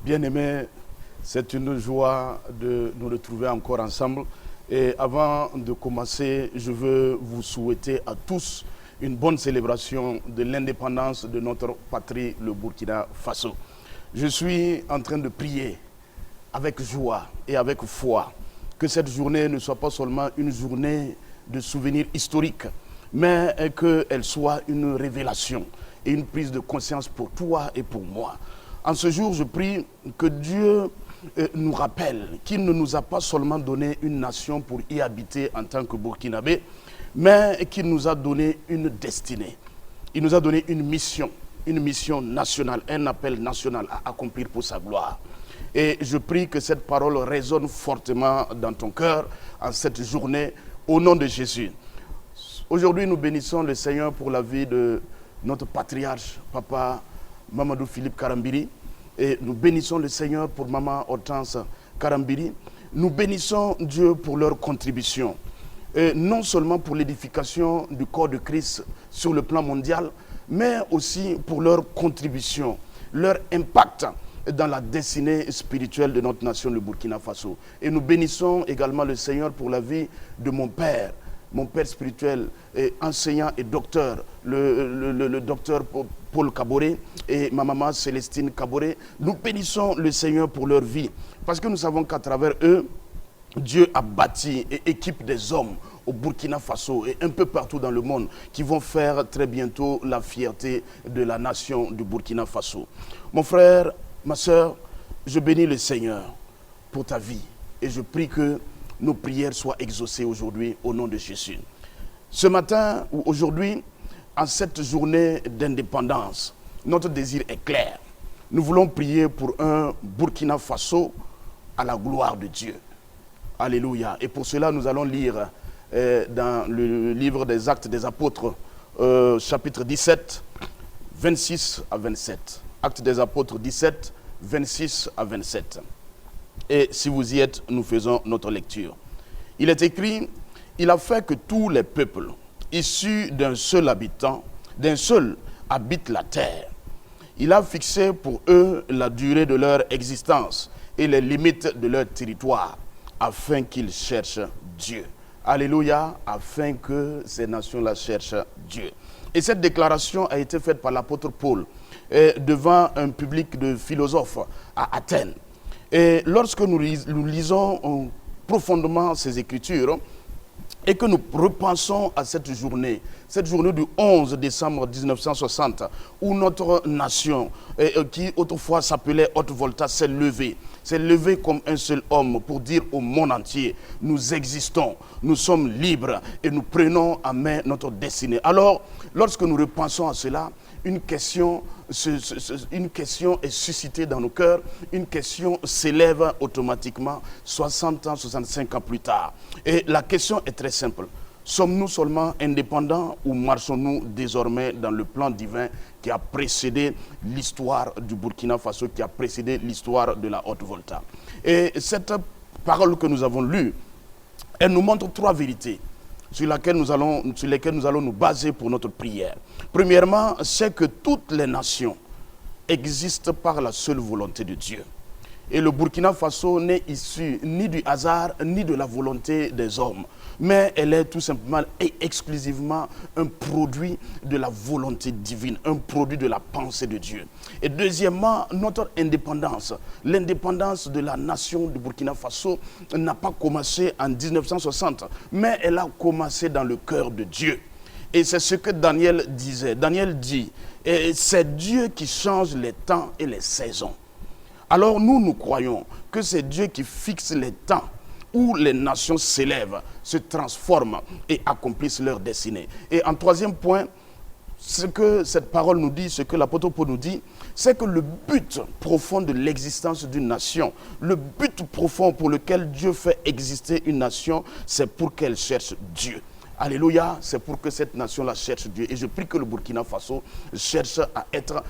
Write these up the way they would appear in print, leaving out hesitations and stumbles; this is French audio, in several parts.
Bien-aimés, c'est une joie de nous retrouver encore ensemble. Et avant de commencer, je veux vous souhaiter à tous une bonne célébration de l'indépendance de notre patrie, le Burkina Faso. Je suis en train de prier avec joie et avec foi que cette journée ne soit pas seulement une journée de souvenirs historiques, mais qu'elle soit une révélation et une prise de conscience pour toi et pour moi. En ce jour, je prie que Dieu nous rappelle qu'il ne nous a pas seulement donné une nation pour y habiter en tant que Burkinabé, mais qu'il nous a donné une destinée. Il nous a donné une mission nationale, un appel national à accomplir pour sa gloire. Et je prie que cette parole résonne fortement dans ton cœur en cette journée, au nom de Jésus. Aujourd'hui, nous bénissons le Seigneur pour la vie de notre patriarche, Papa Mamadou Philippe Karambiri. Et nous bénissons le Seigneur pour Maman Hortense Karambiri. Nous bénissons Dieu pour leur contribution. Et non seulement pour l'édification du corps de Christ sur le plan mondial, mais aussi pour leur contribution, leur impact dans la destinée spirituelle de notre nation, le Burkina Faso. Et nous bénissons également le Seigneur pour la vie de mon père spirituel, enseignant et docteur, le docteur Paul Kaboré et ma maman Célestine Kaboré. Nous bénissons le Seigneur pour leur vie, parce que nous savons qu'à travers eux, Dieu a bâti et équipe des hommes au Burkina Faso et un peu partout dans le monde qui vont faire très bientôt la fierté de la nation du Burkina Faso. Mon frère, ma soeur, je bénis le Seigneur pour ta vie et je prie que nos prières soient exaucées aujourd'hui au nom de Jésus. Ce matin ou aujourd'hui, en cette journée d'indépendance, notre désir est clair. Nous voulons prier pour un Burkina Faso à la gloire de Dieu. Alléluia. Et pour cela, nous allons lire dans le livre des Actes des Apôtres, chapitre 17, 26 à 27. Actes des Apôtres 17, 26 à 27. Et si vous y êtes, nous faisons notre lecture. Il est écrit, il a fait que tous les peuples, issus d'un seul habitant, d'un seul, habitent la terre. Il a fixé pour eux la durée de leur existence et les limites de leur territoire, afin qu'ils cherchent Dieu. Alléluia, afin que ces nations-là cherchent Dieu. Et cette déclaration a été faite par l'apôtre Paul devant un public de philosophes à Athènes. Et lorsque nous lisons profondément ces Écritures et que nous repensons à cette journée du 11 décembre 1960, où notre nation, qui autrefois s'appelait Haute-Volta, s'est levée comme un seul homme pour dire au monde entier, nous existons, nous sommes libres et nous prenons en main notre destinée. Alors, lorsque nous repensons à cela, une question est suscitée dans nos cœurs, une question s'élève automatiquement 60 ans, 65 ans plus tard. Et la question est très simple. Sommes-nous seulement indépendants ou marchons-nous désormais dans le plan divin qui a précédé l'histoire du Burkina Faso, qui a précédé l'histoire de la Haute-Volta? Et cette parole que nous avons lue, elle nous montre trois vérités sur lesquelles nous allons nous baser pour notre prière. Premièrement, c'est que toutes les nations existent par la seule volonté de Dieu. Et le Burkina Faso n'est issu ni du hasard, ni de la volonté des hommes. Mais elle est tout simplement et exclusivement un produit de la volonté divine, un produit de la pensée de Dieu. Et deuxièmement, notre indépendance, l'indépendance de la nation du Burkina Faso n'a pas commencé en 1960, mais elle a commencé dans le cœur de Dieu. Et c'est ce que Daniel disait. Daniel dit, c'est Dieu qui change les temps et les saisons. Alors nous croyons que c'est Dieu qui fixe les temps où les nations s'élèvent, se transforment et accomplissent leur destinée. Et en troisième point, ce que cette parole nous dit, ce que l'apôtre Paul nous dit, c'est que le but profond de l'existence d'une nation, le but profond pour lequel Dieu fait exister une nation, c'est pour qu'elle cherche Dieu. Alléluia, c'est pour que cette nation-là cherche Dieu. Et je prie que le Burkina Faso cherche à être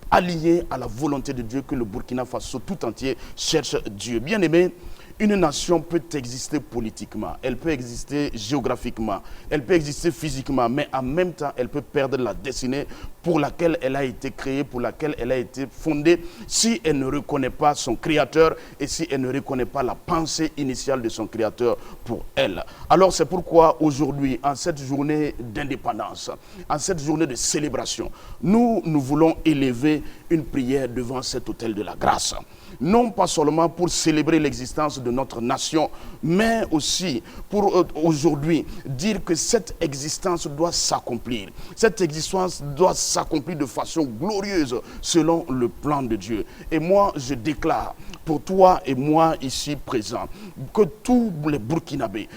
allié à la volonté de Dieu, que le Burkina Faso tout entier cherche Dieu. Bien-aimés, Une nation peut exister politiquement, elle peut exister géographiquement, elle peut exister physiquement, mais en même temps, elle peut perdre la destinée pour laquelle elle a été créée, pour laquelle elle a été fondée, si elle ne reconnaît pas son Créateur et si elle ne reconnaît pas la pensée initiale de son Créateur pour elle. Alors c'est pourquoi aujourd'hui, en cette journée d'indépendance, en cette journée de célébration, nous voulons élever une prière devant cet autel de la grâce. Non pas seulement pour célébrer l'existence de notre nation, mais aussi pour aujourd'hui dire que cette existence doit s'accomplir. Cette existence doit s'accomplir de façon glorieuse selon le plan de Dieu. Et moi, je déclare pour toi et moi ici présents que tous les Burkinabés,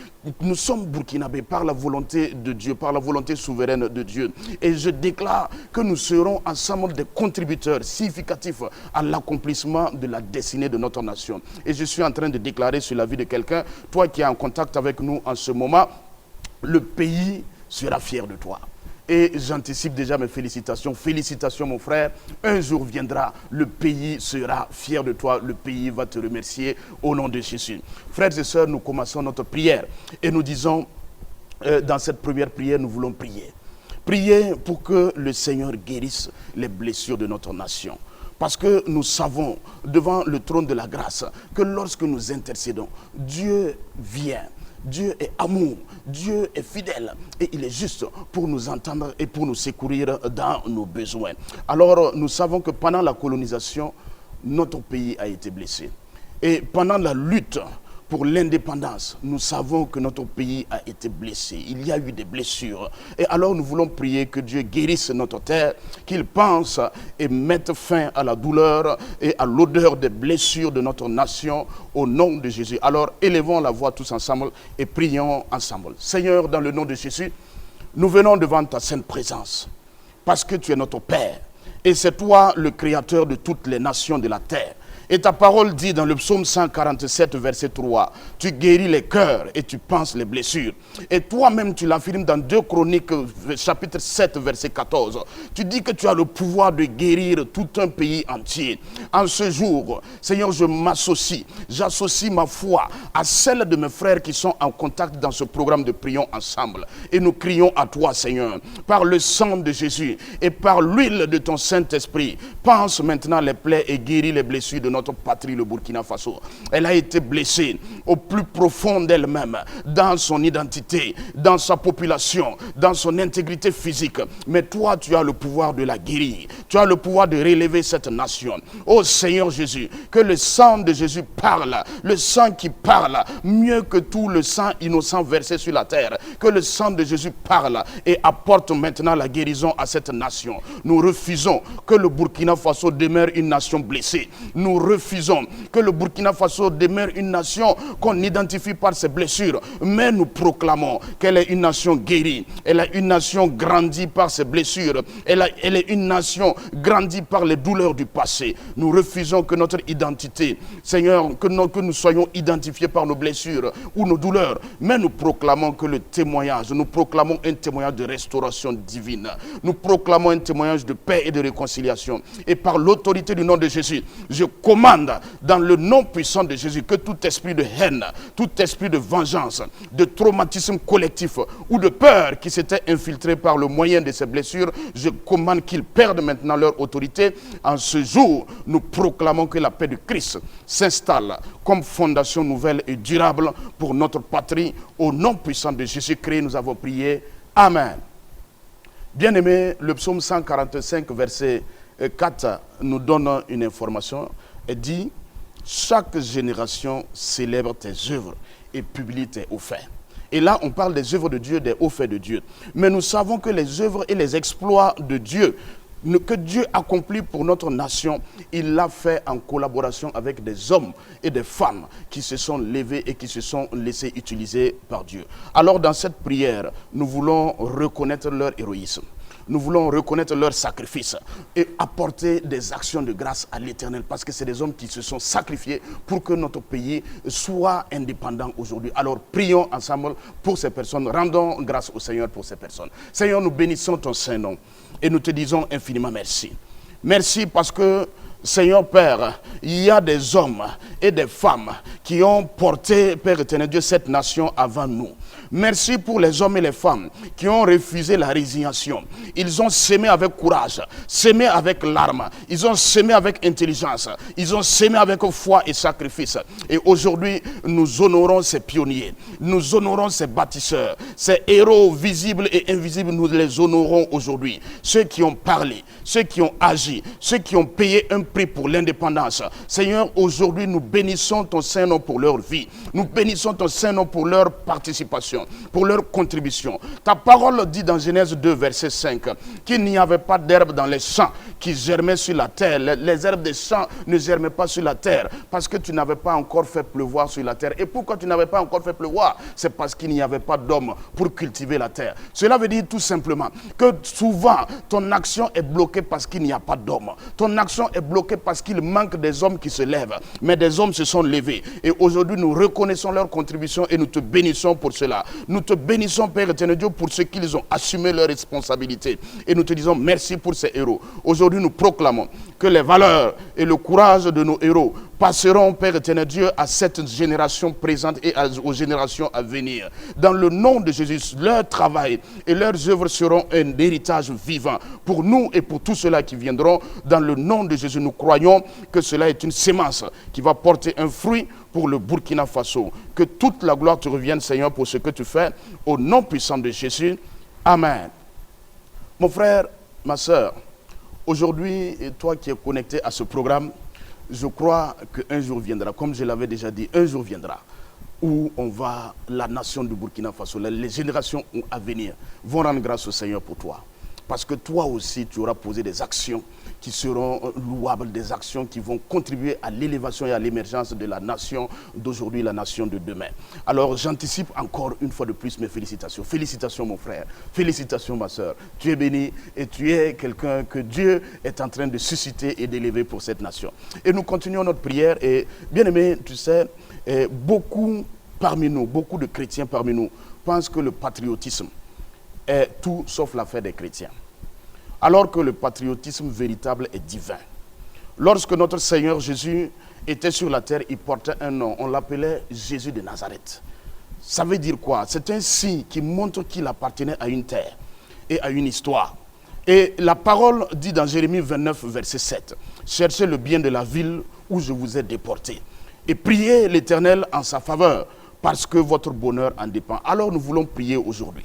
nous sommes Burkinabés par la volonté de Dieu, par la volonté souveraine de Dieu. Et je déclare que nous serons ensemble des contributeurs significatifs à l'accomplissement de la destinée de notre nation. Et je suis en train de déclarer sur la vie de quelqu'un, toi qui es en contact avec nous en ce moment, le pays sera fier de toi. Et j'anticipe déjà mes félicitations. Félicitations mon frère. Un jour viendra, le pays sera fier de toi. Le pays va te remercier au nom de Jésus. Frères et sœurs, nous commençons notre prière. Et nous disons, dans cette première prière, nous voulons prier. Prier pour que le Seigneur guérisse les blessures de notre nation. Parce que nous savons, devant le trône de la grâce, que lorsque nous intercédons, Dieu vient. Dieu est amour, Dieu est fidèle et il est juste pour nous entendre et pour nous secourir dans nos besoins. Alors nous savons que pendant la colonisation, notre pays a été blessé. Et pendant la lutte pour l'indépendance, nous savons que notre pays a été blessé. Il y a eu des blessures. Et alors nous voulons prier que Dieu guérisse notre terre, qu'il pense et mette fin à la douleur et à l'odeur des blessures de notre nation au nom de Jésus. Alors élevons la voix tous ensemble et prions ensemble. Seigneur, dans le nom de Jésus, nous venons devant ta sainte présence parce que tu es notre Père. Et c'est toi le Créateur de toutes les nations de la terre. Et ta parole dit dans le psaume 147, verset 3, tu guéris les cœurs et tu penses les blessures. Et toi-même, tu l'affirmes dans 2 Chroniques, chapitre 7, verset 14. Tu dis que tu as le pouvoir de guérir tout un pays entier. En ce jour, Seigneur, je m'associe, j'associe ma foi à celle de mes frères qui sont en contact dans ce programme de Prions ensemble. Et nous crions à toi, Seigneur, par le sang de Jésus et par l'huile de ton Saint-Esprit. Pense maintenant les plaies et guéris les blessures de notre patrie, le Burkina Faso. Elle a été blessée au plus profond d'elle-même, dans son identité, dans sa population, dans son intégrité physique. Mais toi, tu as le pouvoir de la guérir. Tu as le pouvoir de relever cette nation. Oh Seigneur Jésus, que le sang de Jésus parle, le sang qui parle, mieux que tout le sang innocent versé sur la terre. Que le sang de Jésus parle et apporte maintenant la guérison à cette nation. Nous refusons que le Burkina Faso demeure une nation blessée. Nous refusons que le Burkina Faso demeure une nation qu'on identifie par ses blessures. Mais nous proclamons qu'elle est une nation guérie. Elle est une nation grandie par ses blessures. Elle est une nation grandie par les douleurs du passé. Nous refusons que notre identité, Seigneur, que nous soyons identifiés par nos blessures ou nos douleurs. Mais nous proclamons que le témoignage, nous proclamons un témoignage de restauration divine. Nous proclamons un témoignage de paix et de réconciliation. Et par l'autorité du nom de Jésus, je commande dans le nom puissant de Jésus que tout esprit de haine, tout esprit de vengeance, de traumatisme collectif ou de peur qui s'était infiltré par le moyen de ces blessures, je commande qu'ils perdent maintenant leur autorité. En ce jour, nous proclamons que la paix de Christ s'installe comme fondation nouvelle et durable pour notre patrie. Au nom puissant de Jésus-Christ, nous avons prié. Amen. Bien-aimé, le psaume 145, verset 4 nous donne une information. Elle dit, chaque génération célèbre tes œuvres et publie tes hauts faits. Et là, on parle des œuvres de Dieu, des hauts faits de Dieu. Mais nous savons que les œuvres et les exploits de Dieu, que Dieu accomplit pour notre nation, il l'a fait en collaboration avec des hommes et des femmes qui se sont levés et qui se sont laissés utiliser par Dieu. Alors dans cette prière, nous voulons reconnaître leur héroïsme. Nous voulons reconnaître leur sacrifice et apporter des actions de grâce à l'Éternel parce que c'est des hommes qui se sont sacrifiés pour que notre pays soit indépendant aujourd'hui. Alors prions ensemble pour ces personnes. Rendons grâce au Seigneur pour ces personnes. Seigneur, nous bénissons ton Saint-Nom et nous te disons infiniment merci. Merci parce que Seigneur Père, il y a des hommes et des femmes qui ont porté, Père éternel Dieu, cette nation avant nous. Merci pour les hommes et les femmes qui ont refusé la résignation. Ils ont sémé avec courage, sémé avec larmes, ils ont sémé avec intelligence, ils ont sémé avec foi et sacrifice. Et aujourd'hui, nous honorons ces pionniers, nous honorons ces bâtisseurs, ces héros visibles et invisibles, nous les honorons aujourd'hui. Ceux qui ont parlé, ceux qui ont agi, ceux qui ont payé un prix pour l'indépendance. Seigneur, aujourd'hui, nous bénissons ton Saint-Nom pour leur vie. Nous bénissons ton Saint-Nom pour leur participation, pour leur contribution. Ta parole dit dans Genèse 2, verset 5, qu'il n'y avait pas d'herbe dans les champs qui germaient sur la terre. Les herbes des champs ne germaient pas sur la terre parce que tu n'avais pas encore fait pleuvoir sur la terre. Et pourquoi tu n'avais pas encore fait pleuvoir? C'est parce qu'il n'y avait pas d'homme pour cultiver la terre. Cela veut dire tout simplement que souvent ton action est bloquée parce qu'il n'y a pas d'homme. Ton action est bloquée parce qu'il manque des hommes qui se lèvent. Mais des hommes se sont levés. Et aujourd'hui, nous reconnaissons leur contribution et nous te bénissons pour cela. Nous te bénissons, Père éternel Dieu, pour ce qu'ils ont assumé leurs responsabilités. Et nous te disons merci pour ces héros. Aujourd'hui, nous proclamons que les valeurs et le courage de nos héros passeront, Père éternel Dieu, à cette génération présente et aux générations à venir. Dans le nom de Jésus, leur travail et leurs œuvres seront un héritage vivant pour nous et pour tous ceux-là qui viendront. Dans le nom de Jésus, nous croyons que cela est une sémence qui va porter un fruit pour le Burkina Faso. Que toute la gloire te revienne, Seigneur, pour ce que tu fais. Au nom puissant de Jésus. Amen. Mon frère, ma soeur, aujourd'hui, toi qui es connecté à ce programme, je crois qu'un jour viendra, comme je l'avais déjà dit, un jour viendra où la nation du Burkina Faso, les générations à venir vont rendre grâce au Seigneur pour toi. Parce que toi aussi, tu auras posé des actions qui seront louables, des actions qui vont contribuer à l'élévation et à l'émergence de la nation d'aujourd'hui, la nation de demain. Alors, j'anticipe encore une fois de plus mes félicitations. Félicitations, mon frère. Félicitations, ma soeur. Tu es béni et tu es quelqu'un que Dieu est en train de susciter et d'élever pour cette nation. Et nous continuons notre prière. Et bien aimé, tu sais, beaucoup parmi nous, beaucoup de chrétiens parmi nous pensent que le patriotisme est tout sauf l'affaire des chrétiens. Alors que le patriotisme véritable est divin. Lorsque notre Seigneur Jésus était sur la terre, il portait un nom. On l'appelait Jésus de Nazareth. Ça veut dire quoi? C'est un signe qui montre qu'il appartenait à une terre et à une histoire. Et la parole dit dans Jérémie 29, verset 7, « Cherchez le bien de la ville où je vous ai déporté et priez l'Éternel en sa faveur, parce que votre bonheur en dépend. » Alors nous voulons prier aujourd'hui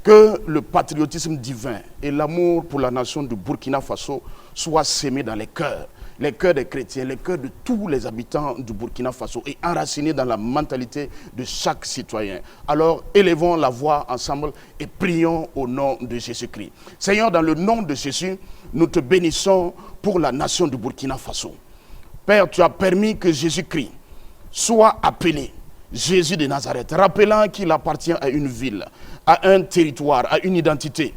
que le patriotisme divin et l'amour pour la nation du Burkina Faso soient sémés dans les cœurs des chrétiens, les cœurs de tous les habitants du Burkina Faso et enracinés dans la mentalité de chaque citoyen. Alors élevons la voix ensemble et prions au nom de Jésus-Christ. Seigneur, dans le nom de Jésus, nous te bénissons pour la nation du Burkina Faso. Père, tu as permis que Jésus-Christ soit appelé Jésus de Nazareth, rappelant qu'il appartient à une ville, à un territoire, à une identité.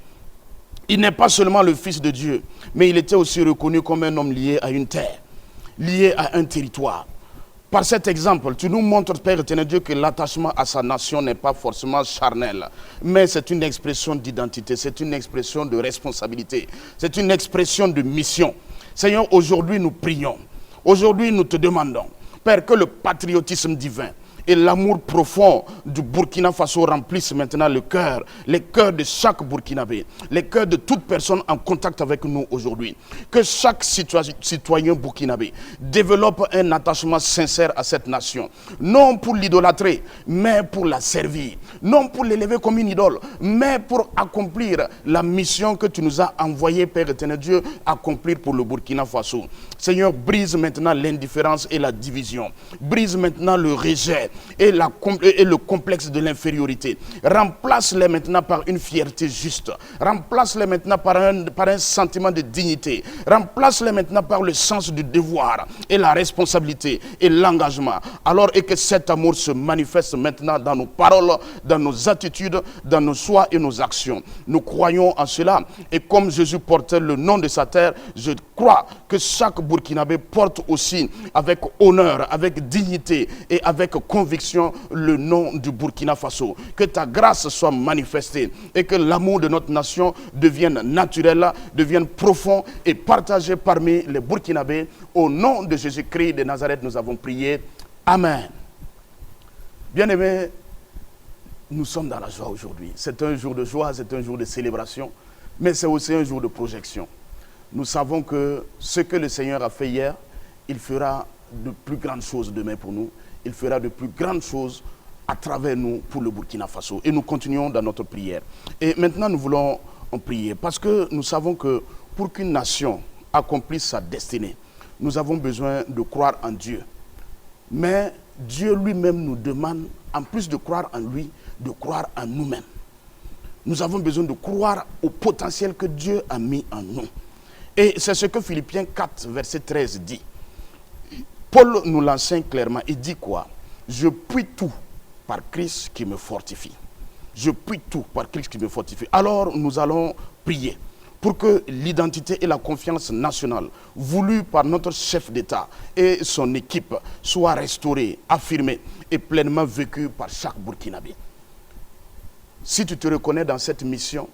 Il n'est pas seulement le Fils de Dieu, mais il était aussi reconnu comme un homme lié à une terre, lié à un territoire. Par cet exemple, tu nous montres, Père éternel Dieu, que l'attachement à sa nation n'est pas forcément charnel, mais c'est une expression d'identité, c'est une expression de responsabilité, c'est une expression de mission. Seigneur, aujourd'hui nous prions, aujourd'hui nous te demandons, Père, que le patriotisme divin et l'amour profond du Burkina Faso remplissent maintenant les cœurs de chaque Burkinabé, les cœurs de toute personne en contact avec nous aujourd'hui. Que chaque citoyen burkinabé développe un attachement sincère à cette nation, non pour l'idolâtrer, mais pour la servir, non pour l'élever comme une idole, mais pour accomplir la mission que tu nous as envoyée, Père éternel Dieu, accomplir pour le Burkina Faso. Seigneur, brise maintenant l'indifférence et la division, brise maintenant le rejet et le complexe de l'infériorité. Remplace-les maintenant par une fierté juste. Remplace-les maintenant par un sentiment de dignité. Remplace-les maintenant par le sens du devoir et la responsabilité et l'engagement. Alors, et que cet amour se manifeste maintenant dans nos paroles, dans nos attitudes, dans nos choix et nos actions. Nous croyons en cela. Et comme Jésus portait le nom de sa terre, je crois que chaque Burkinabé porte aussi avec honneur, avec dignité et avec conviction conviction le nom du Burkina Faso. Que ta grâce soit manifestée et que l'amour de notre nation devienne naturel, devienne profond et partagé parmi les Burkinabés. Au nom de Jésus-Christ de Nazareth, nous avons prié. Amen. Bien-aimés, nous sommes dans la joie aujourd'hui. C'est un jour de joie, c'est un jour de célébration, mais c'est aussi un jour de projection. Nous savons que ce que le Seigneur a fait hier, il fera de plus grandes choses demain pour nous. Il fera de plus grandes choses à travers nous pour le Burkina Faso. Et nous continuons dans notre prière. Et maintenant, nous voulons en prier parce que nous savons que pour qu'une nation accomplisse sa destinée, nous avons besoin de croire en Dieu. Mais Dieu lui-même nous demande, en plus de croire en lui, de croire en nous-mêmes. Nous avons besoin de croire au potentiel que Dieu a mis en nous. Et c'est ce que Philippiens 4, verset 13 dit. Paul nous l'enseigne clairement. Il dit quoi? Je puis tout par Christ qui me fortifie. Je puis tout par Christ qui me fortifie. Alors nous allons prier pour que l'identité et la confiance nationale voulue par notre chef d'État et son équipe soient restaurées, affirmées et pleinement vécues par chaque Burkinabé. Si tu te reconnais dans cette mission,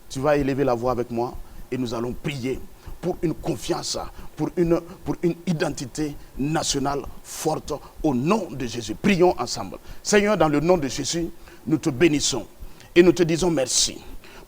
tu vas élever la voix avec moi et nous allons prier pour une confiance, pour une identité nationale forte au nom de Jésus. Prions ensemble. Seigneur, dans le nom de Jésus, nous te bénissons et nous te disons merci.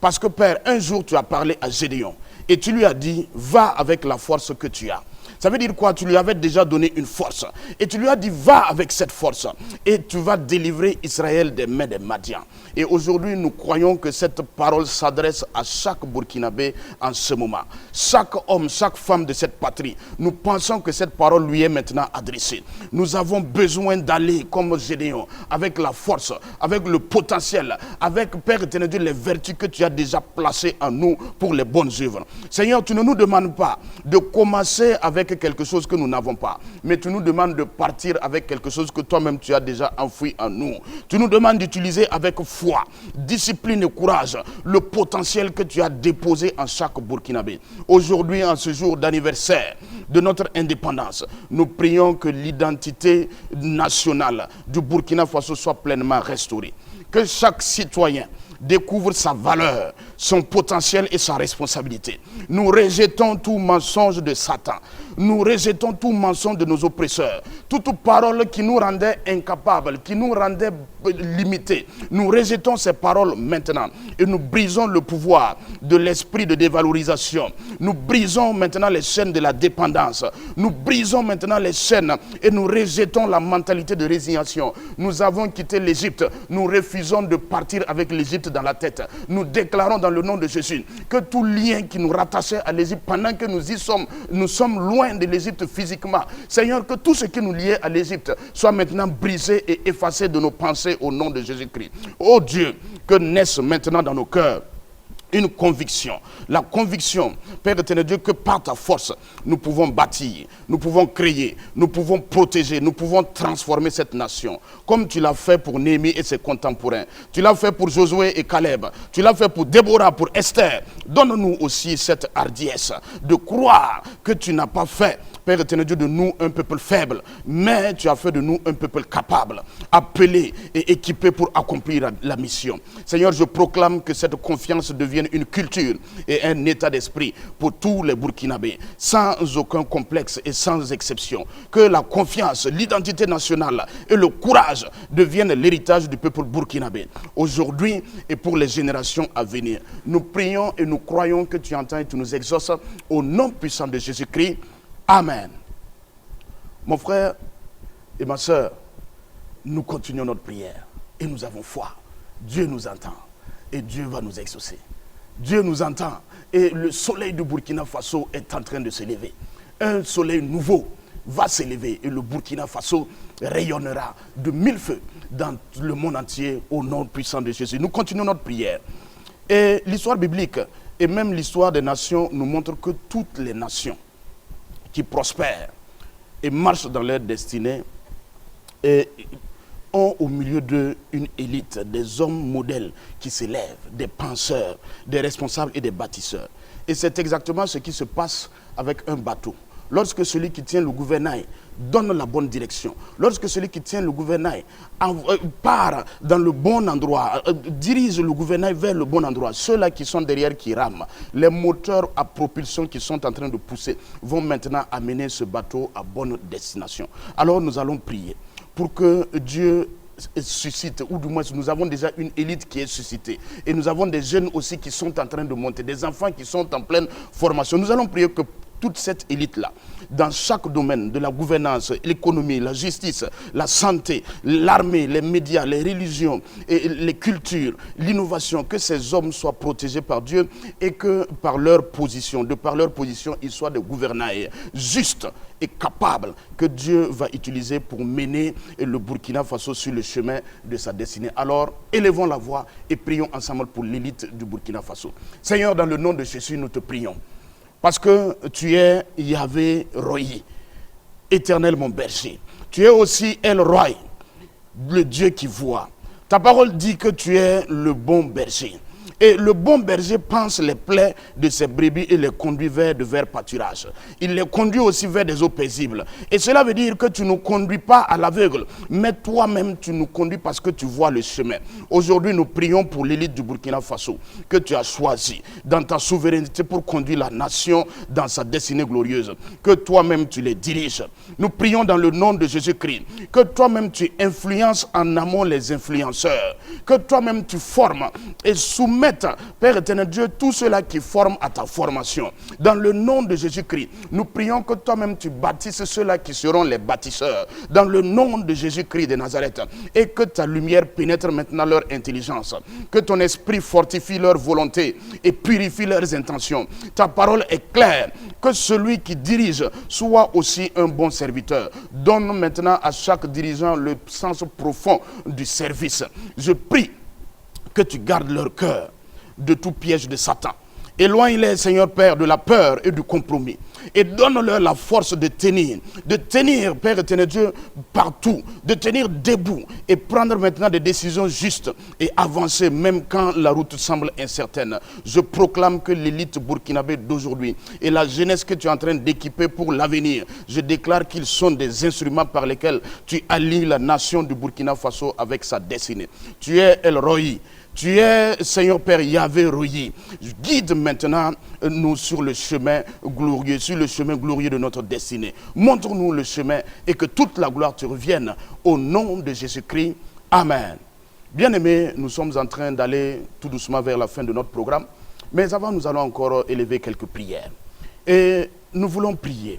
Parce que Père, un jour tu as parlé à Gédéon et tu lui as dit, va avec la force que tu as. Ça veut dire quoi? Tu lui avais déjà donné une force. Et tu lui as dit, va avec cette force. Et tu vas délivrer Israël des mains des Madians. Et aujourd'hui, nous croyons que cette parole s'adresse à chaque Burkinabé en ce moment. Chaque homme, chaque femme de cette patrie, nous pensons que cette parole lui est maintenant adressée. Nous avons besoin d'aller comme Gédéon, avec la force, avec le potentiel, avec, Père éternel Dieu, les vertus que tu as déjà placées en nous pour les bonnes œuvres. Seigneur, tu ne nous demandes pas de commencer avec quelque chose que nous n'avons pas, mais tu nous demandes de partir avec quelque chose que toi-même tu as déjà enfoui en nous. Tu nous demandes d'utiliser avec foi, discipline et courage le potentiel que tu as déposé en chaque Burkinabé. Aujourd'hui, en ce jour d'anniversaire de notre indépendance, nous prions que l'identité nationale du Burkina Faso soit pleinement restaurée. Que chaque citoyen découvre sa valeur, son potentiel et sa responsabilité. Nous rejetons tout mensonge de Satan. Nous rejetons tout mensonge de nos oppresseurs. Toute parole qui nous rendait incapables, qui nous rendait limités. Nous rejetons ces paroles maintenant. Et nous brisons le pouvoir de l'esprit de dévalorisation. Nous brisons maintenant les chaînes de la dépendance. Nous brisons maintenant les chaînes et nous rejetons la mentalité de résignation. Nous avons quitté l'Égypte. Nous refusons de partir avec l'Égypte dans la tête. Nous déclarons dans le nom de Jésus que tout lien qui nous rattachait à l'Égypte, pendant que nous sommes loin de l'Égypte physiquement. Seigneur, que tout ce qui nous liait à l'Égypte soit maintenant brisé et effacé de nos pensées au nom de Jésus-Christ. Oh Dieu, que naisse maintenant dans nos cœurs une conviction. La conviction, Père éternel Dieu, que par ta force, nous pouvons bâtir, nous pouvons créer, nous pouvons protéger, nous pouvons transformer cette nation. Comme tu l'as fait pour Néhémie et ses contemporains. Tu l'as fait pour Josué et Caleb. Tu l'as fait pour Déborah, pour Esther. Donne-nous aussi cette hardiesse de croire que tu n'as pas fait, Père éternel Dieu, de nous un peuple faible, mais tu as fait de nous un peuple capable, appelé et équipé pour accomplir la mission. Seigneur, je proclame que cette confiance devienne une culture et un état d'esprit pour tous les Burkinabés, sans aucun complexe et sans exception. Que la confiance, l'identité nationale et le courage deviennent l'héritage du peuple burkinabé, aujourd'hui et pour les générations à venir. Nous prions et nous croyons que tu entends et tu nous exauces au nom puissant de Jésus-Christ. Amen. Mon frère et ma soeur, nous continuons notre prière et nous avons foi. Dieu nous entend et Dieu va nous exaucer. Dieu nous entend et le soleil du Burkina Faso est en train de se lever. Un soleil nouveau va s'élever et le Burkina Faso rayonnera de 1000 feux dans le monde entier au nom puissant de Jésus. Nous continuons notre prière. Et l'histoire biblique et même l'histoire des nations nous montre que toutes les nations qui prospèrent et marchent dans leur destinée et ont au milieu d'eux une élite, des hommes modèles qui s'élèvent, des penseurs, des responsables et des bâtisseurs. Et c'est exactement ce qui se passe avec un bateau. lorsque celui qui tient le gouvernail donne la bonne direction, lorsque celui qui tient le gouvernail part dans le bon endroit, dirige le gouvernail vers le bon endroit, ceux-là qui sont derrière qui rament, les moteurs à propulsion qui sont en train de pousser vont maintenant amener ce bateau à bonne destination. Alors nous allons prier pour que Dieu suscite, ou du moins nous avons déjà une élite qui est suscitée et nous avons des jeunes aussi qui sont en train de monter, des enfants qui sont en pleine formation. Nous allons prier que toute cette élite-là, dans chaque domaine de la gouvernance, l'économie, la justice, la santé, l'armée, les médias, les religions, et les cultures, l'innovation, que ces hommes soient protégés par Dieu et que par leur position, ils soient des gouvernails justes et capables que Dieu va utiliser pour mener le Burkina Faso sur le chemin de sa destinée. Alors, élevons la voix et prions ensemble pour l'élite du Burkina Faso. Seigneur, dans le nom de Jésus, nous te prions. Parce que tu es Yahvé Royi, éternel mon berger. Tu es aussi El Roi, le Dieu qui voit. Ta parole dit que tu es le bon berger. Et le bon berger pense les plaies de ses brebis et les conduit vers de verts pâturages. Il les conduit aussi vers des eaux paisibles. Et cela veut dire que tu ne conduis pas à l'aveugle, mais toi-même tu nous conduis parce que tu vois le chemin. Aujourd'hui, nous prions pour l'élite du Burkina Faso que tu as choisi dans ta souveraineté pour conduire la nation dans sa destinée glorieuse. Que toi-même tu les diriges. Nous prions dans le nom de Jésus-Christ. Que toi-même tu influences en amont les influenceurs. Que toi-même tu formes et soumets, Père éternel Dieu, tous ceux-là qui forment à ta formation. Dans le nom de Jésus-Christ, nous prions que toi-même tu bâtisses ceux-là qui seront les bâtisseurs. Dans le nom de Jésus-Christ de Nazareth. Et que ta lumière pénètre maintenant leur intelligence. Que ton esprit fortifie leur volonté et purifie leurs intentions. Ta parole est claire. Que celui qui dirige soit aussi un bon serviteur. Donne maintenant à chaque dirigeant le sens profond du service. Je prie que tu gardes leur cœur de tout piège de Satan. Éloigne-les, Seigneur Père, de la peur et du compromis. Et donne-leur la force de tenir, Père éternel Dieu, partout, de tenir debout et prendre maintenant des décisions justes et avancer même quand la route semble incertaine. Je proclame que l'élite burkinabé d'aujourd'hui et la jeunesse que tu es en train d'équiper pour l'avenir, je déclare qu'ils sont des instruments par lesquels tu allies la nation du Burkina Faso avec sa destinée. Tu es El Roi. Tu es, Seigneur Père, Yahvé Royi. Guide maintenant nous sur le chemin glorieux, de notre destinée. Montre-nous le chemin et que toute la gloire te revienne au nom de Jésus-Christ. Amen. Bien-aimés, nous sommes en train d'aller tout doucement vers la fin de notre programme. Mais avant, nous allons encore élever quelques prières. Et nous voulons prier.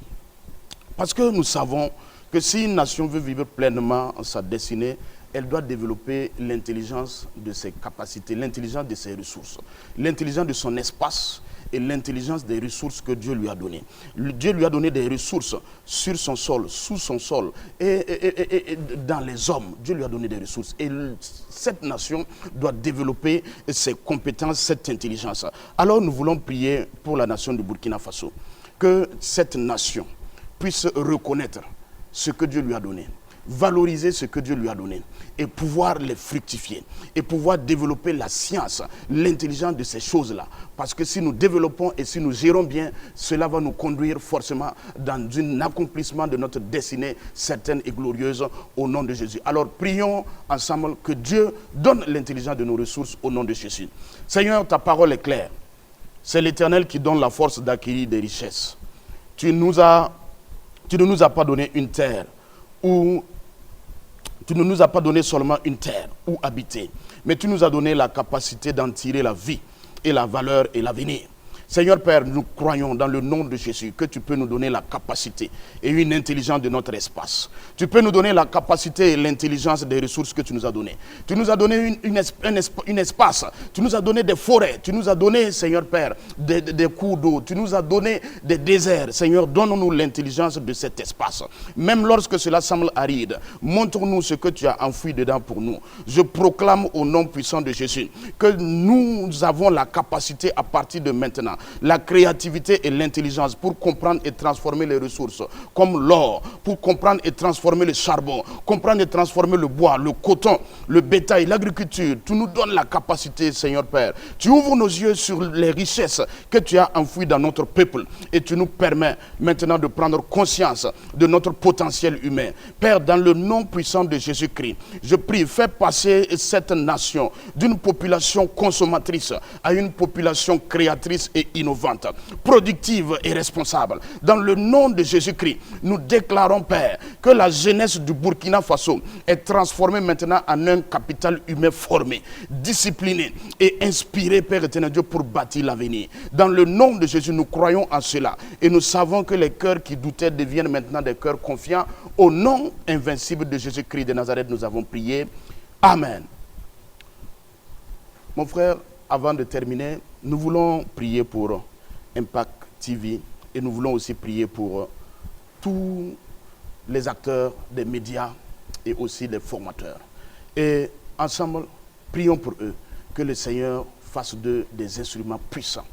Parce que nous savons que si une nation veut vivre pleinement sa destinée, elle doit développer l'intelligence de ses capacités, l'intelligence de ses ressources, l'intelligence de son espace et l'intelligence des ressources que Dieu lui a données. Dieu lui a donné des ressources sur son sol, sous son sol et dans les hommes. Dieu lui a donné des ressources. Et cette nation doit développer ses compétences, cette intelligence. Alors nous voulons prier pour la nation du Burkina Faso. Que cette nation puisse reconnaître ce que Dieu lui a donné, valoriser ce que Dieu lui a donné et pouvoir les fructifier et pouvoir développer la science, l'intelligence de ces choses-là. Parce que si nous développons et si nous gérons bien, cela va nous conduire forcément dans un accomplissement de notre destinée certaine et glorieuse au nom de Jésus. Alors prions ensemble que Dieu donne l'intelligence de nos ressources au nom de Jésus. Seigneur, ta parole est claire. C'est l'Éternel qui donne la force d'acquérir des richesses. Tu ne nous as pas donné une terre où tu ne nous as pas donné seulement une terre où habiter, mais tu nous as donné la capacité d'en tirer la vie et la valeur et l'avenir. Seigneur Père, nous croyons dans le nom de Jésus que tu peux nous donner la capacité et une intelligence de notre espace. Tu peux nous donner la capacité et l'intelligence des ressources que tu nous as données. Tu nous as donné un espace, tu nous as donné des forêts, tu nous as donné, Seigneur Père, des cours d'eau, tu nous as donné des déserts. Seigneur, donne-nous l'intelligence de cet espace. Même lorsque cela semble aride, montre-nous ce que tu as enfoui dedans pour nous. Je proclame au nom puissant de Jésus que nous avons la capacité à partir de maintenant maintenant la créativité et l'intelligence pour comprendre et transformer les ressources, comme l'or, pour comprendre et transformer le charbon, comprendre et transformer le bois, le coton, le bétail, l'agriculture. Tu nous donnes la capacité, Seigneur Père. Tu ouvres nos yeux sur les richesses que tu as enfouies dans notre peuple et tu nous permets maintenant de prendre conscience de notre potentiel humain. Père, dans le nom puissant de Jésus-Christ, je prie, fais passer cette nation d'une population consommatrice à une population créatrice et innovante, productive et responsable. Dans le nom de Jésus-Christ, nous déclarons, Père, que la jeunesse du Burkina Faso est transformée maintenant en un capital humain formé, discipliné et inspiré, Père éternel Dieu, pour bâtir l'avenir. Dans le nom de Jésus, nous croyons en cela et nous savons que les cœurs qui doutaient deviennent maintenant des cœurs confiants. Au nom invincible de Jésus-Christ de Nazareth, nous avons prié. Amen. Mon frère, avant de terminer, nous voulons prier pour Impact TV et nous voulons aussi prier pour tous les acteurs des médias et aussi les formateurs. Et ensemble, prions pour eux, que le Seigneur fasse d'eux des instruments puissants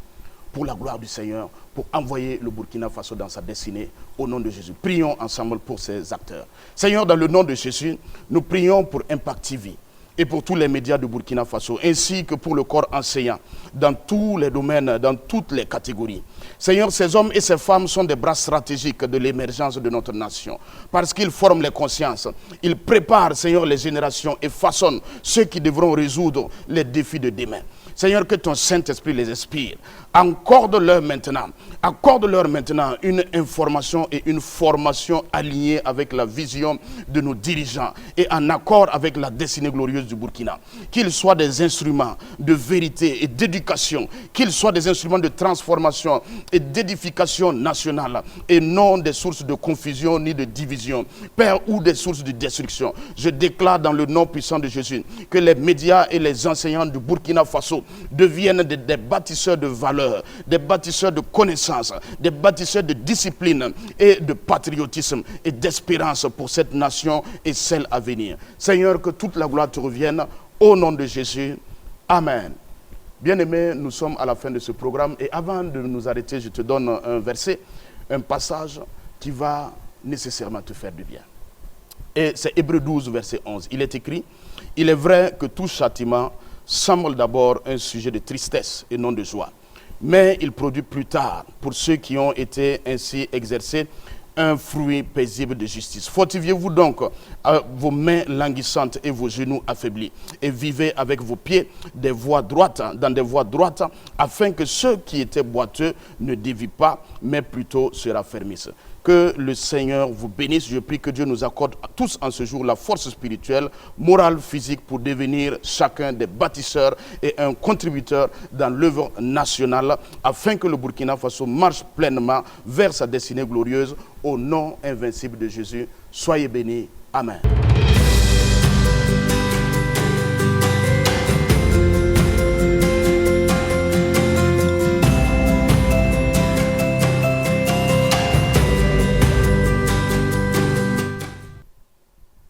pour la gloire du Seigneur, pour envoyer le Burkina Faso dans sa destinée au nom de Jésus. Prions ensemble pour ces acteurs. Seigneur, dans le nom de Jésus, nous prions pour Impact TV et pour tous les médias du Burkina Faso, ainsi que pour le corps enseignant, dans tous les domaines, dans toutes les catégories. Seigneur, ces hommes et ces femmes sont des bras stratégiques de l'émergence de notre nation, parce qu'ils forment les consciences, ils préparent, Seigneur, les générations et façonnent ceux qui devront résoudre les défis de demain. Seigneur, que ton Saint-Esprit les inspire. Accorde-leur maintenant une information et une formation alignée avec la vision de nos dirigeants et en accord avec la destinée glorieuse du Burkina. Qu'ils soient des instruments de vérité et d'éducation, qu'ils soient des instruments de transformation et d'édification nationale et non des sources de confusion ni de division, Père, ou des sources de destruction. Je déclare dans le nom puissant de Jésus que les médias et les enseignants du Burkina Faso deviennent des bâtisseurs de valeurs, des bâtisseurs de connaissances, des bâtisseurs de discipline et de patriotisme et d'espérance pour cette nation et celle à venir. Seigneur, que toute la gloire te revienne au nom de Jésus. Amen. Bien-aimés, nous sommes à la fin de ce programme et avant de nous arrêter, je te donne un verset, un passage qui va nécessairement te faire du bien. Et c'est Hébreux 12, verset 11. Il est écrit, « Il est vrai que tout châtiment semble d'abord un sujet de tristesse et non de joie. Mais il produit plus tard, pour ceux qui ont été ainsi exercés, un fruit paisible de justice. Fortifiez-vous donc vos mains languissantes et vos genoux affaiblis, et vivez avec vos pieds des voies droites, dans des voies droites, afin que ceux qui étaient boiteux ne dévient pas, mais plutôt se raffermissent. » Que le Seigneur vous bénisse. Je prie que Dieu nous accorde à tous en ce jour la force spirituelle, morale, physique pour devenir chacun des bâtisseurs et un contributeur dans l'œuvre nationale afin que le Burkina Faso marche pleinement vers sa destinée glorieuse au nom invincible de Jésus. Soyez bénis. Amen.